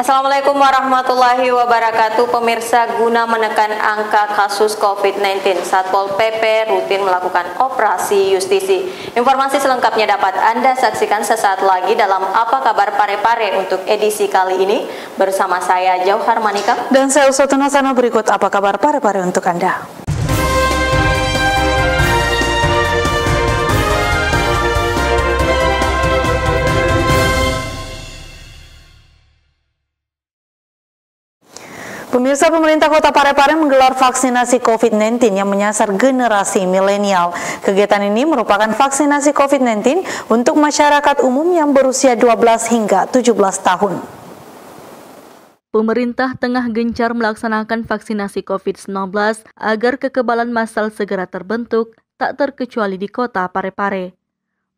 Assalamualaikum warahmatullahi wabarakatuh. Pemirsa, guna menekan angka kasus COVID-19, Satpol PP rutin melakukan operasi justisi. Informasi selengkapnya dapat Anda saksikan sesaat lagi dalam Apa Kabar Parepare untuk edisi kali ini. Bersama saya Jauhar Manika. Dan saya Uswatun Hasana, berikut Apa Kabar Parepare untuk Anda. Pemirsa, pemerintah Kota Parepare menggelar vaksinasi COVID-19 yang menyasar generasi milenial. Kegiatan ini merupakan vaksinasi COVID-19 untuk masyarakat umum yang berusia 12 hingga 17 tahun. Pemerintah tengah gencar melaksanakan vaksinasi COVID-19 agar kekebalan massal segera terbentuk, tak terkecuali di Kota Parepare.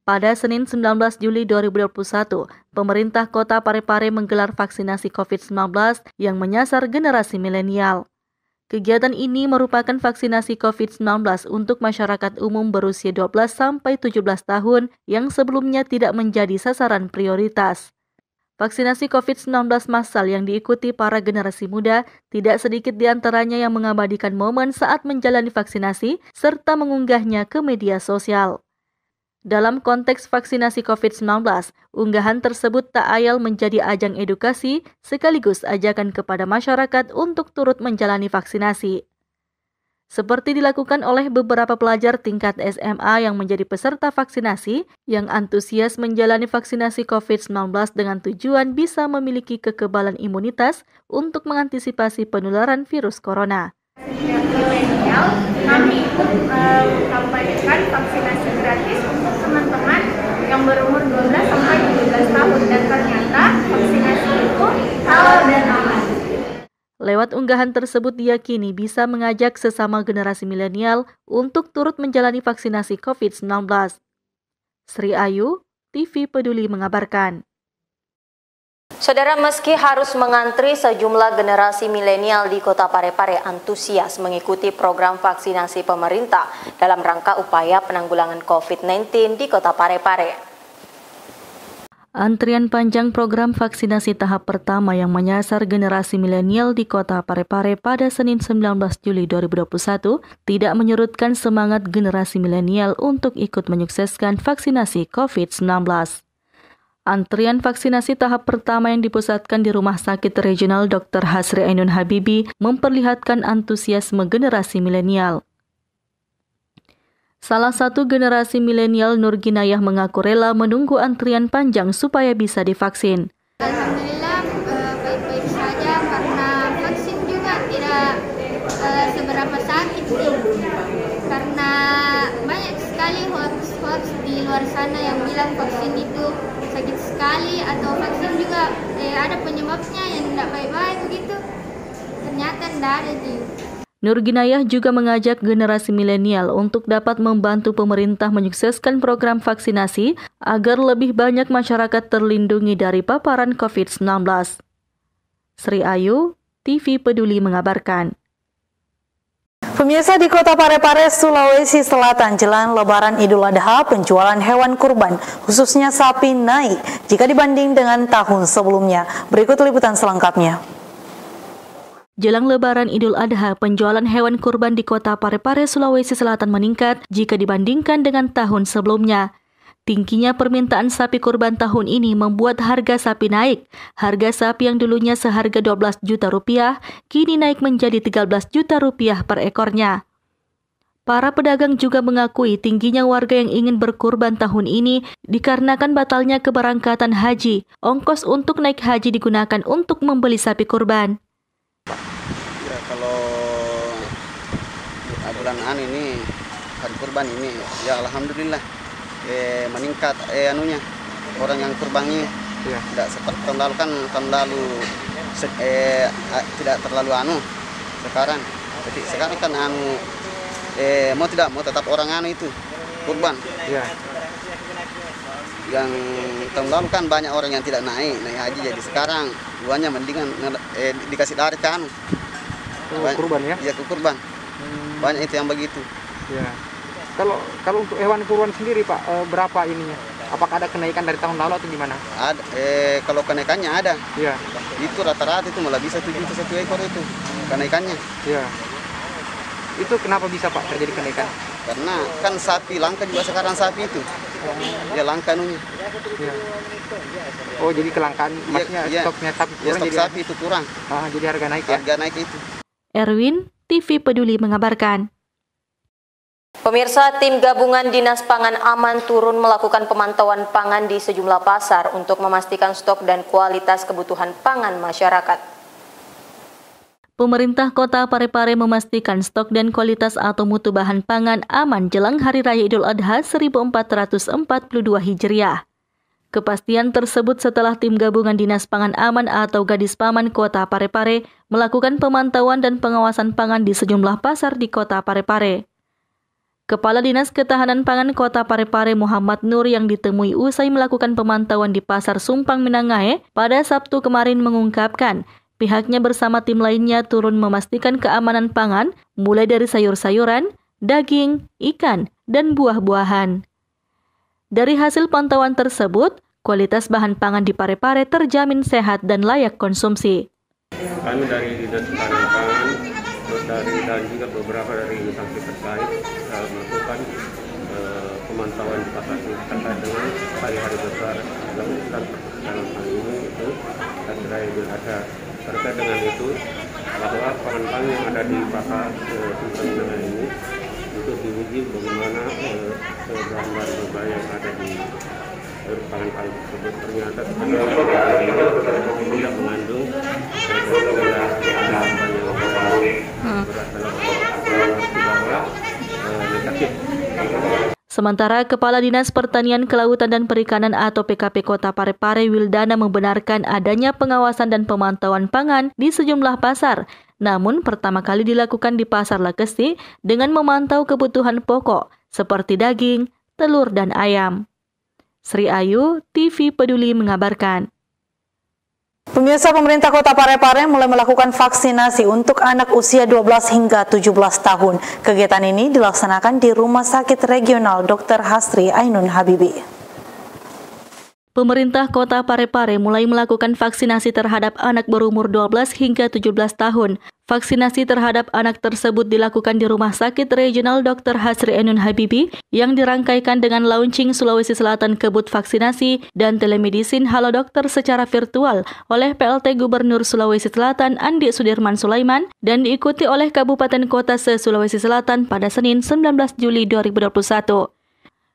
Pada Senin 19 Juli 2021, pemerintah Kota Parepare menggelar vaksinasi COVID-19 yang menyasar generasi milenial. Kegiatan ini merupakan vaksinasi COVID-19 untuk masyarakat umum berusia 12-17 tahun yang sebelumnya tidak menjadi sasaran prioritas. Vaksinasi COVID-19 massal yang diikuti para generasi muda, tidak sedikit di antaranya yang mengabadikan momen saat menjalani vaksinasi serta mengunggahnya ke media sosial. Dalam konteks vaksinasi COVID-19, unggahan tersebut tak ayal menjadi ajang edukasi sekaligus ajakan kepada masyarakat untuk turut menjalani vaksinasi. Seperti dilakukan oleh beberapa pelajar tingkat SMA yang menjadi peserta vaksinasi yang antusias menjalani vaksinasi COVID-19 dengan tujuan bisa memiliki kekebalan imunitas untuk mengantisipasi penularan virus corona. Milenial, kami ikut mengkampanyekan vaksinasi gratis untuk teman-teman yang berumur 12 sampai 17 tahun dan ternyata vaksinasi itu halal dan aman. Lewat unggahan tersebut diyakini bisa mengajak sesama generasi milenial untuk turut menjalani vaksinasi COVID-19. Sri Ayu, TV Peduli mengabarkan. Saudara, meski harus mengantri, sejumlah generasi milenial di Kota Parepare antusias mengikuti program vaksinasi pemerintah dalam rangka upaya penanggulangan COVID-19 di Kota Parepare. Antrian panjang program vaksinasi tahap pertama yang menyasar generasi milenial di Kota Parepare pada Senin 19 Juli 2021 tidak menyurutkan semangat generasi milenial untuk ikut menyukseskan vaksinasi COVID-19. Antrian vaksinasi tahap pertama yang dipusatkan di Rumah Sakit Regional Dr. Hasri Ainun Habibi memperlihatkan antusiasme generasi milenial. Salah satu generasi milenial Nur Ginayah mengaku rela menunggu antrian panjang supaya bisa divaksin. Alhamdulillah baik-baik saja karena vaksin juga tidak seberapa sakit sih. Karena banyak sekali hoax di luar sana yang bilang vaksin itu sakit sekali atau vaksin juga ada penyebabnya yang tidak baik-baik begitu. Ternyata tidak ada sih. Nur Ginayah juga mengajak generasi milenial untuk dapat membantu pemerintah menyukseskan program vaksinasi agar lebih banyak masyarakat terlindungi dari paparan COVID-19. Sri Ayu, TV Peduli mengabarkan. Pemirsa, di Kota Parepare, Sulawesi Selatan, jelang Lebaran Idul Adha, penjualan hewan kurban, khususnya sapi, naik jika dibanding dengan tahun sebelumnya. Berikut liputan selengkapnya. Jelang Lebaran Idul Adha, penjualan hewan kurban di Kota Parepare, Sulawesi Selatan meningkat jika dibandingkan dengan tahun sebelumnya. Tingginya permintaan sapi kurban tahun ini membuat harga sapi naik. Harga sapi yang dulunya seharga 12 juta rupiah, kini naik menjadi 13 juta rupiah per ekornya. Para pedagang juga mengakui tingginya warga yang ingin berkurban tahun ini dikarenakan batalnya keberangkatan haji. Ongkos untuk naik haji digunakan untuk membeli sapi kurban. Ya, kalau bulan ini hari kurban ini ya alhamdulillah meningkat orang yang kurbannya tidak seperti tahun lalu, kan tahun lalu tidak terlalu sekarang. Jadi sekarang kan mau tetap orang itu kurban. Ya. Yang tahun lalu kan banyak orang yang tidak naik haji, jadi sekarang duanya mendingan dikasih lari ke kurban ya? Iya, ke kurban. Banyak itu yang begitu. Ya. Kalau untuk hewan kurban sendiri Pak, berapa ininya? Apakah ada kenaikan dari tahun lalu atau gimana? Ada, kalau kenaikannya ada. Iya. Itu rata-rata itu malah bisa 7 juta 1 ekor itu kenaikannya. Ya. Itu kenapa bisa Pak terjadi kenaikan? Karena kan sapi langka juga sekarang sapi itu. Ya langka nunya. Ya. Oh jadi kelangkaan, maksudnya stoknya sapi kurang, stok jadi sapi itu kurang. Jadi harga naik ya? Harga naik itu. Erwin, TV Peduli mengabarkan. Pemirsa, tim gabungan Dinas Pangan Aman turun melakukan pemantauan pangan di sejumlah pasar untuk memastikan stok dan kualitas kebutuhan pangan masyarakat. Pemerintah Kota Parepare memastikan stok dan kualitas atau mutu bahan pangan aman jelang Hari Raya Idul Adha 1442 Hijriah. Kepastian tersebut setelah tim gabungan Dinas Pangan Aman atau Gadispaman Kota Parepare melakukan pemantauan dan pengawasan pangan di sejumlah pasar di Kota Parepare. Kepala Dinas Ketahanan Pangan Kota Parepare Muhammad Nur yang ditemui usai melakukan pemantauan di Pasar Sumpang Minangae pada Sabtu kemarin mengungkapkan, pihaknya bersama tim lainnya turun memastikan keamanan pangan mulai dari sayur-sayuran, daging, ikan, dan buah-buahan. Dari hasil pantauan tersebut, kualitas bahan pangan di Parepare terjamin sehat dan layak konsumsi. Kami dari Dinas Ketahanan Pangan dan juga beberapa dari instansi terkait melakukan pemantauan di pasar terkait dengan hari-hari besar dalam hal ini itu Hari Raya Idul Adha. Terkait dengan itu, bahwa pangan-pangan yang ada di pasar Sumpang Minangae ini untuk diuji bagaimana bahan-bahan berbahaya yang ada di pangan-pangan tersebut ternyata tidak mengandung negatif. Sementara Kepala Dinas Pertanian Kelautan dan Perikanan atau PKP Kota Parepare Wildana membenarkan adanya pengawasan dan pemantauan pangan di sejumlah pasar. Namun pertama kali dilakukan di Pasar Lekesi dengan memantau kebutuhan pokok seperti daging, telur, dan ayam. Sri Ayu, TV Peduli mengabarkan. Pemirsa, pemerintah Kota Parepare mulai melakukan vaksinasi untuk anak usia 12 hingga 17 tahun. Kegiatan ini dilaksanakan di Rumah Sakit Regional Dr. Hasri Ainun Habibie. Pemerintah Kota Parepare mulai melakukan vaksinasi terhadap anak berumur 12 hingga 17 tahun. Vaksinasi terhadap anak tersebut dilakukan di Rumah Sakit Regional Dr. Hasri Ainun Habibie yang dirangkaikan dengan launching Sulawesi Selatan Kebut Vaksinasi dan telemedicine Halo Dokter secara virtual oleh PLT Gubernur Sulawesi Selatan Andi Sudirman Sulaiman dan diikuti oleh Kabupaten Kota se-Sulawesi Selatan pada Senin 19 Juli 2021.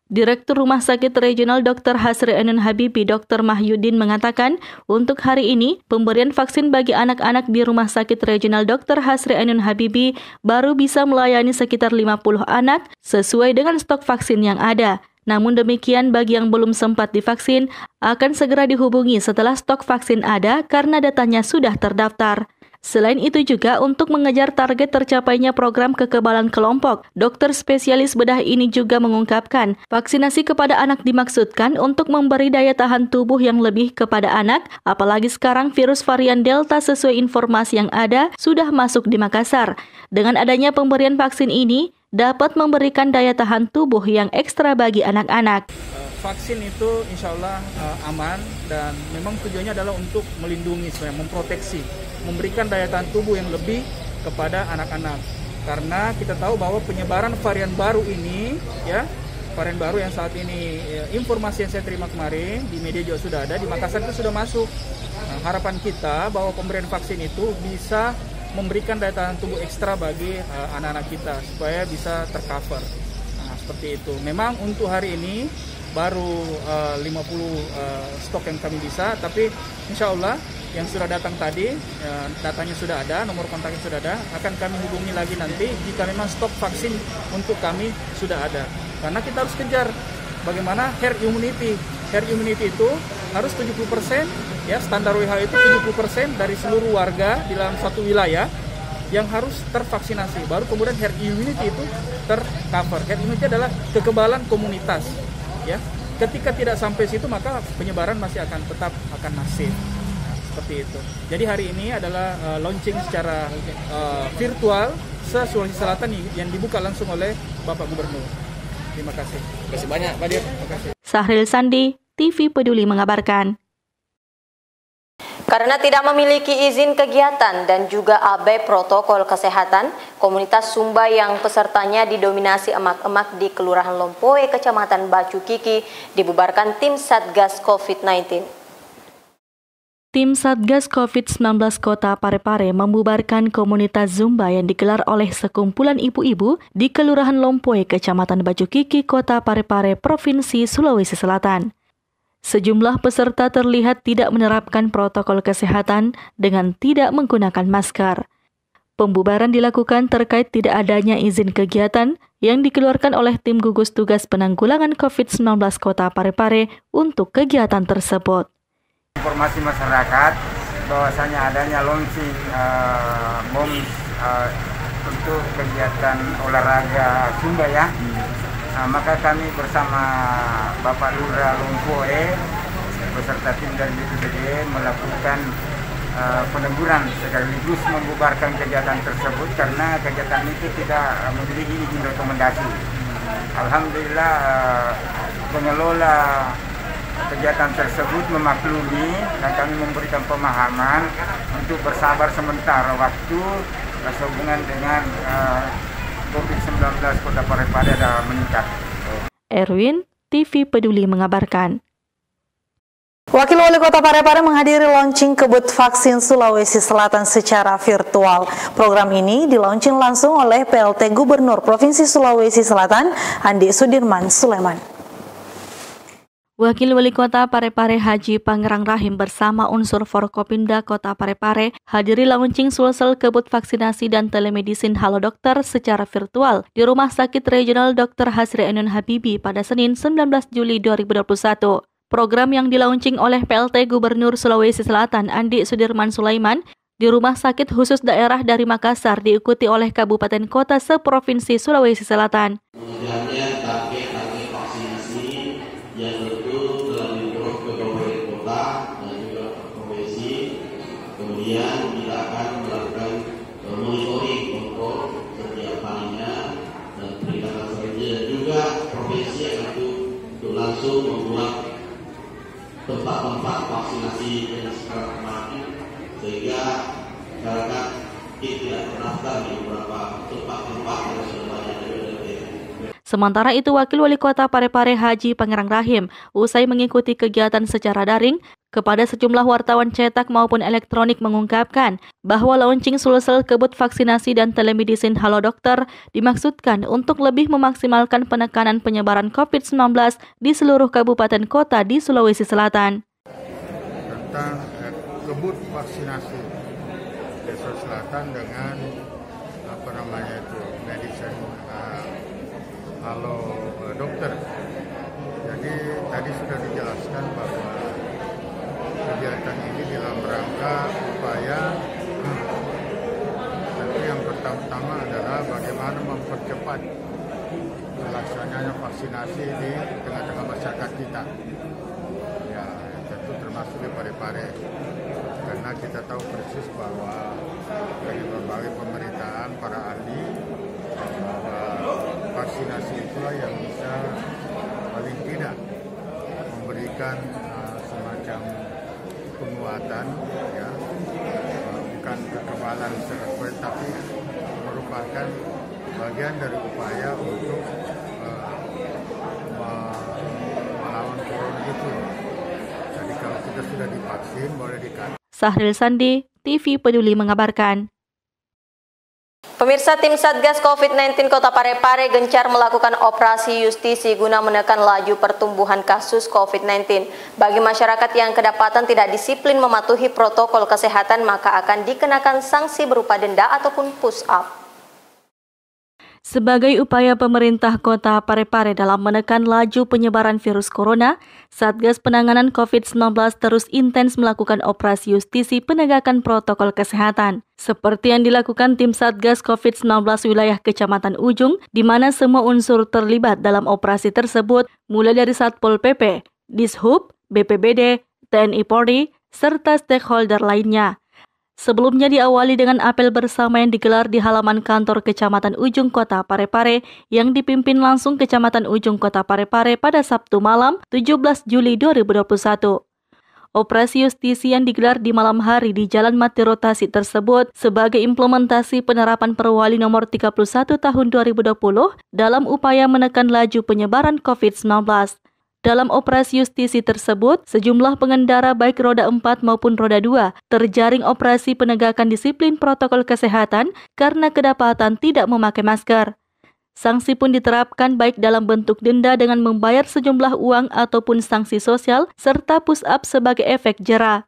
Direktur Rumah Sakit Regional Dr. Hasri Ainun Habibie Dr. Mahyudin mengatakan, untuk hari ini pemberian vaksin bagi anak-anak di Rumah Sakit Regional Dr. Hasri Ainun Habibie baru bisa melayani sekitar 50 anak sesuai dengan stok vaksin yang ada. Namun demikian bagi yang belum sempat divaksin akan segera dihubungi setelah stok vaksin ada karena datanya sudah terdaftar. Selain itu juga untuk mengejar target tercapainya program kekebalan kelompok, dokter spesialis bedah ini juga mengungkapkan vaksinasi kepada anak dimaksudkan untuk memberi daya tahan tubuh yang lebih kepada anak, apalagi sekarang virus varian Delta sesuai informasi yang ada sudah masuk di Makassar. Dengan adanya pemberian vaksin ini dapat memberikan daya tahan tubuh yang ekstra bagi anak-anak. Vaksin itu insya Allah aman dan memang tujuannya adalah untuk melindungi, memproteksi, memberikan daya tahan tubuh yang lebih kepada anak-anak. Karena kita tahu bahwa penyebaran varian baru ini, ya, varian baru yang saat ini informasi yang saya terima kemarin di media juga sudah ada, di Makassar itu sudah masuk. Nah, harapan kita bahwa pemberian vaksin itu bisa memberikan daya tahan tubuh ekstra bagi anak-anak kita supaya bisa tercover. Nah, seperti itu. Memang untuk hari ini baru 50 stok yang kami bisa, tapi insya Allah yang sudah datang tadi, datanya sudah ada, nomor kontaknya sudah ada, akan kami hubungi lagi nanti jika memang stok vaksin untuk kami sudah ada. Karena kita harus kejar bagaimana herd immunity. Herd immunity itu harus 70%, ya, standar WHO itu 70% dari seluruh warga di dalam satu wilayah yang harus tervaksinasi. Baru kemudian herd immunity itu tercover. Herd immunity adalah kekebalan komunitas. Ya, ketika tidak sampai situ maka penyebaran masih tetap akan masif. Nah, seperti itu. Jadi hari ini adalah launching secara virtual se-Sulawesi Selatan yang dibuka langsung oleh Bapak Gubernur. Terima kasih. Terima kasih banyak, Pak Dir. Terima kasih. Sahril Sandi, TV Peduli mengabarkan. Karena tidak memiliki izin kegiatan dan juga abai protokol kesehatan, komunitas Sumba yang pesertanya didominasi emak-emak di Kelurahan Lompoe, Kecamatan Bacu Kiki, dibubarkan tim Satgas COVID-19. Tim Satgas COVID-19 Kota Parepare membubarkan komunitas Zumba yang digelar oleh sekumpulan ibu-ibu di Kelurahan Lompoe, Kecamatan Bacu Kiki, Kota Parepare, Provinsi Sulawesi Selatan. Sejumlah peserta terlihat tidak menerapkan protokol kesehatan dengan tidak menggunakan masker. Pembubaran dilakukan terkait tidak adanya izin kegiatan yang dikeluarkan oleh tim gugus tugas penanggulangan COVID-19 Kota Parepare untuk kegiatan tersebut. Informasi masyarakat bahwasanya adanya launching MOMS untuk kegiatan olahraga Sumba ya. Maka kami bersama Bapak Lurah Lompoe beserta tim dari BPBD melakukan peneguran sekaligus membubarkan kegiatan tersebut karena kegiatan itu tidak memiliki izin rekomendasi. Alhamdulillah pengelola kegiatan tersebut memaklumi dan kami memberikan pemahaman untuk bersabar sementara waktu sehubungan dengan COVID-19 Kota Parepare ada meningkat. Erwin, TV Peduli mengabarkan. Wakil Wali Kota Parepare menghadiri launching kebut vaksin Sulawesi Selatan secara virtual. Program ini dilaunching langsung oleh PLT Gubernur Provinsi Sulawesi Selatan, Andi Sudirman Sulaiman. Wakil Wali Kota Parepare Haji Pangerang Rahim bersama unsur Forkopimda Kota Parepare hadiri launching sulsel kebut vaksinasi dan telemedicine Halo Dokter secara virtual di Rumah Sakit Regional Dr. Hasri Ainun Habibi pada Senin 19 Juli 2021. Program yang dilaunching oleh PLT Gubernur Sulawesi Selatan Andi Sudirman Sulaiman di Rumah Sakit Khusus Daerah dari Makassar diikuti oleh kabupaten kota seprovinsi Sulawesi Selatan. Kemudian kita akan melakukan monitoring kontrol setiap harinya dan peringatan selanjutnya, dan juga provinsi akan untuk langsung membuat tempat-tempat vaksinasi yang sekarang kemarin sehingga masyarakat tidak terdaftar di beberapa tempat-tempat yang sudah banyak dari. Sementara itu, Wakil Wali Kota Parepare Haji Pangerang Rahim usai mengikuti kegiatan secara daring kepada sejumlah wartawan cetak maupun elektronik mengungkapkan bahwa launching sulsel kebut vaksinasi dan telemedicine Halo Dokter dimaksudkan untuk lebih memaksimalkan penekanan penyebaran COVID-19 di seluruh kabupaten kota di Sulawesi Selatan. Tentang kebut vaksinasi di Sulawesi Selatan dengan medicine Halo Dokter. Jadi tadi sudah dijelaskan bahwa kegiatan ini dalam rangka upaya tapi yang pertama adalah bagaimana mempercepat pelaksananya vaksinasi di tengah-tengah masyarakat kita. Ya, tentu termasuk di Parepare. Karena kita tahu persis bahwa dari berbagai pemerintahan para ahli bahwa vaksinasi itulah yang bisa paling tidak memberikan semacam penguatan, ya, bukan kekebalan secara tapi merupakan bagian dari upaya untuk melawan corona itu. Jadi kalau kita sudah divaksin boleh dikatakan. Sahril Sandi, TV Peduli mengabarkan. Pemirsa, tim Satgas COVID-19 Kota Parepare gencar melakukan operasi justisi guna menekan laju pertumbuhan kasus COVID-19. Bagi masyarakat yang kedapatan tidak disiplin mematuhi protokol kesehatan, maka akan dikenakan sanksi berupa denda ataupun push up. Sebagai upaya pemerintah Kota Parepare dalam menekan laju penyebaran virus corona, Satgas Penanganan COVID-19 terus intens melakukan operasi justisi penegakan protokol kesehatan. Seperti yang dilakukan tim Satgas COVID-19 wilayah Kecamatan Ujung, di mana semua unsur terlibat dalam operasi tersebut, mulai dari Satpol PP, Dishub, BPBD, TNI Polri, serta stakeholder lainnya. Sebelumnya diawali dengan apel bersama yang digelar di halaman kantor Kecamatan Ujung Kota Parepare yang dipimpin langsung Kecamatan Ujung Kota Parepare pada Sabtu malam 17 Juli 2021. Operasi justisi yang digelar di malam hari di Jalan Mati Rotasi tersebut sebagai implementasi penerapan Perwali nomor 31 tahun 2020 dalam upaya menekan laju penyebaran COVID-19. Dalam operasi justisi tersebut, sejumlah pengendara baik roda 4 maupun roda 2 terjaring operasi penegakan disiplin protokol kesehatan karena kedapatan tidak memakai masker. Sanksi pun diterapkan baik dalam bentuk denda dengan membayar sejumlah uang ataupun sanksi sosial serta push-up sebagai efek jera.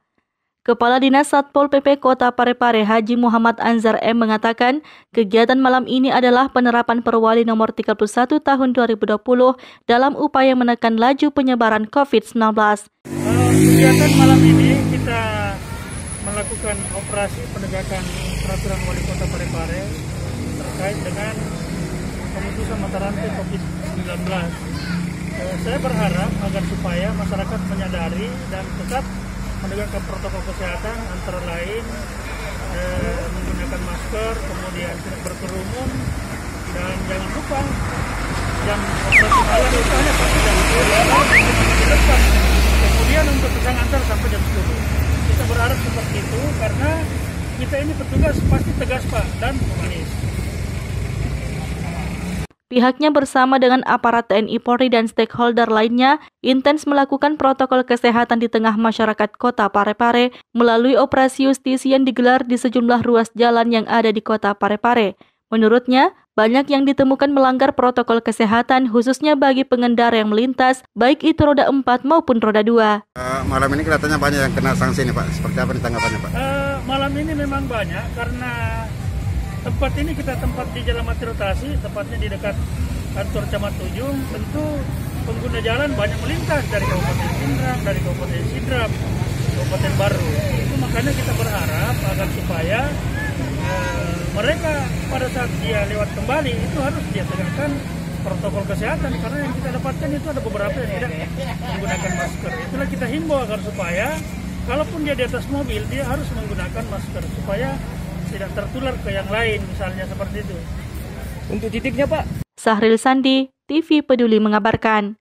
Kepala Dinas Satpol PP Kota Parepare Haji Muhammad Anzar M mengatakan kegiatan malam ini adalah penerapan Perwali nomor 31 tahun 2020 dalam upaya menekan laju penyebaran COVID-19. Kegiatan malam ini kita melakukan operasi penegakan peraturan Wali Kota Parepare terkait dengan pemutusan mata rantai COVID-19. Saya berharap agar supaya masyarakat menyadari dan tetap menegakkan protokol kesehatan, antara lain menggunakan masker, kemudian tidak berkerumun, dan jangan lupa jam operasi malam itu hanya sampai jam 10, kemudian untuk pesan antar sampai jam 10. Kita berharap seperti itu karena kita ini petugas pasti tegas Pak dan humanis. Pihaknya bersama dengan aparat TNI Polri dan stakeholder lainnya intens melakukan protokol kesehatan di tengah masyarakat Kota Parepare melalui operasi justisi yang digelar di sejumlah ruas jalan yang ada di Kota Parepare. Menurutnya, banyak yang ditemukan melanggar protokol kesehatan khususnya bagi pengendara yang melintas, baik itu roda 4 maupun roda 2. Malam ini kelihatannya banyak yang kena sanksi nih Pak. Seperti apa nih tanggapannya Pak? Malam ini memang banyak karena tempat ini kita tempat di Jalan Mati Rotasi, tepatnya di dekat kantor Camat Ujung. Tentu pengguna jalan banyak melintas dari Kabupaten Pindrang, dari Kabupaten Sidrap, Kabupaten Baru. Itu makanya kita berharap agar supaya mereka pada saat dia lewat kembali itu harus dia tegakkan protokol kesehatan karena yang kita dapatkan itu ada beberapa yang tidak menggunakan masker. Itulah kita himbau agar supaya kalaupun dia di atas mobil dia harus menggunakan masker supaya tidak tertular ke yang lain, misalnya seperti itu. Untuk titiknya Pak? Sahril Sandi, TV Peduli mengabarkan.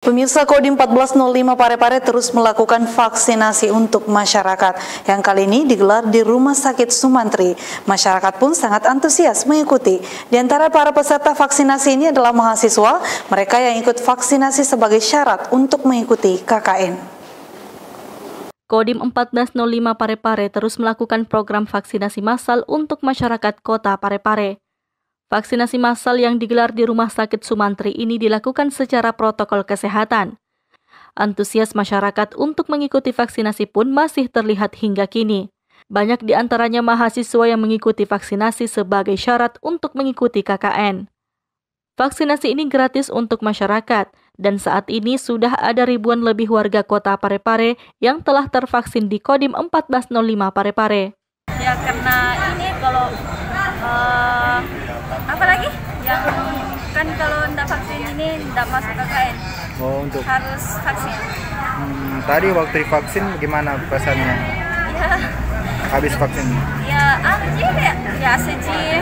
Pemirsa Kodim 1405 Parepare terus melakukan vaksinasi untuk masyarakat yang kali ini digelar di Rumah Sakit Sumantri. Masyarakat pun sangat antusias mengikuti. Di antara para peserta vaksinasi ini adalah mahasiswa, mereka yang ikut vaksinasi sebagai syarat untuk mengikuti KKN. Kodim 1405 Parepare terus melakukan program vaksinasi massal untuk masyarakat Kota Parepare. Vaksinasi massal yang digelar di Rumah Sakit Sumantri ini dilakukan secara protokol kesehatan. Antusias masyarakat untuk mengikuti vaksinasi pun masih terlihat hingga kini. Banyak di antaranya mahasiswa yang mengikuti vaksinasi sebagai syarat untuk mengikuti KKN. Vaksinasi ini gratis untuk masyarakat, dan saat ini sudah ada ribuan lebih warga Kota Parepare yang telah tervaksin di Kodim 1405 Parepare. Ya karena ini kalau apalagi yang kan kalau tidak vaksin ini tidak masuk KKN. Oh, untuk harus vaksin. Tadi waktu divaksin gimana pesannya? Ya. Habis vaksin? Ya biasa sih.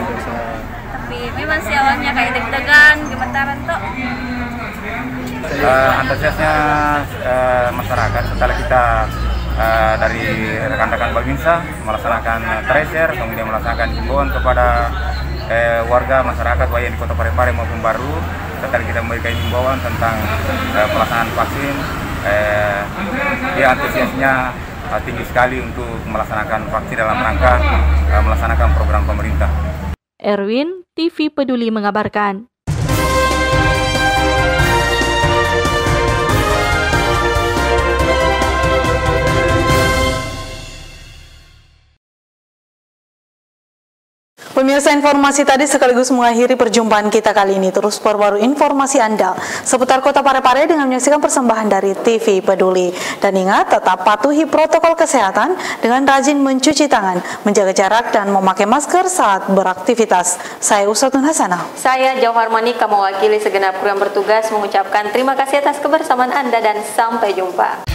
Tapi memang sih awalnya kayak deg-degan, gemetaran tuh. Antusiasnya masyarakat setelah kita dari rekan-rekan Babinsa melaksanakan tracer, kemudian melaksanakan himbauan kepada warga masyarakat baik di Kota Parepare maupun Baru, setelah kita memberikan himbauan tentang pelaksanaan vaksin, dia antusiasnya tinggi sekali untuk melaksanakan vaksin dalam rangka melaksanakan program pemerintah. Erwin, TV Peduli mengabarkan. Pemirsa, informasi tadi sekaligus mengakhiri perjumpaan kita kali ini. Terus perbarui informasi Anda seputar Kota Parepare dengan menyaksikan persembahan dari TV Peduli. Dan ingat, tetap patuhi protokol kesehatan dengan rajin mencuci tangan, menjaga jarak, dan memakai masker saat beraktivitas. Saya Usatun Hasanah. Saya Jauhar Monika mewakili segenap kru yang bertugas mengucapkan terima kasih atas kebersamaan Anda dan sampai jumpa.